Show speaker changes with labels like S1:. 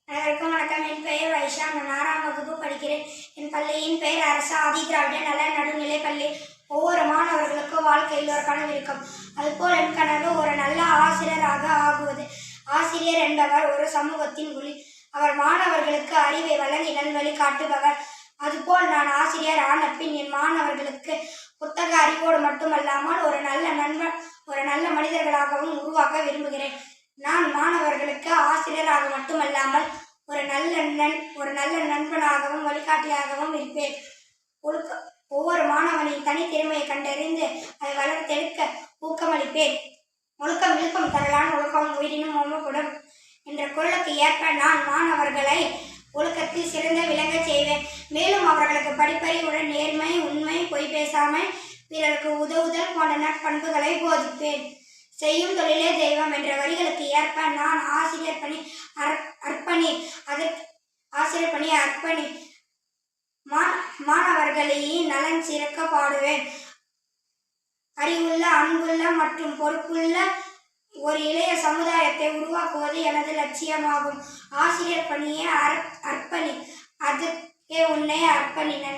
S1: அனைவருக்கும் வணக்கம். என் பெயர் வைஷா. நான் 6ஆம் வகுப்பு படிக்கிறேன். என் பள்ளியின் பெயர் அரசு ஆதி திராவிட நல நடுநிலை பள்ளி. ஒவ்வொரு மாணவர்களுக்கும் வாழ்க்கையில் ஒரு கனவு இருக்கும். அதுபோல் என் கனவு ஒரு நல்ல ஆசிரியராக ஆகுவது. ஆசிரியர் என்பவர் ஒரு சமூகத்தின் ஒளி. அவர் மாணவர்களுக்கு அறிவை வழங்கி நல்வழி காட்டுபவர். அதுபோல் நான் ஆசிரியர் ஆன பின் என் மாணவர்களுக்கு புத்தக அறிவோடு மட்டுமல்லாமல் ஒரு நல்ல நண்பன், ஒரு நல்ல மனிதர்களாகவும் உருவாக்க விரும்புகிறேன். நான் மாணவர்களுக்கு ஆசிரியராக மட்டுமல்லாமல் ஒரு நல்ல நண்பனாகவும் வழிகாட்டியாகவும் இருப்பேன். ஒவ்வொரு மாணவனின் தனித்திறமையை கண்டறிந்து அதை வளர்த்தெடுக்க ஊக்கமளிப்பேன். ஒழுக்கம் விழுக்கம் தரலான் ஒழுக்கம் உயிரினும் ஓமப்படும் என்ற குரலுக்கு ஏற்ப நான் மாணவர்களை ஒழுக்கத்தில் சிறந்த விளங்க செய்வேன். மேலும் அவர்களுக்கு படிப்பறிவுடன் நேர்மை, உண்மை, பொய் பேசாமை, பிறருக்கு உதவுதல் போன்ற நற்பண்புகளை போதிப்பேன். செய்யும் தொழிலே தெய்வம் என்ற வரிகளுக்கு ஏற்ப நான் ஆசிரியர் பணி அர்ப்பணி மாணவர்களின் நலன் சிறக்க பாடுவேன். அறிவுள்ள, அன்புள்ள மற்றும் பொறுப்புள்ள ஒரு இளைய சமுதாயத்தை உருவாக்குவது எனது லட்சியமாகும். ஆசிரியர் பணியை அதற்கே உன்னை அர்ப்பணி. நன்றி.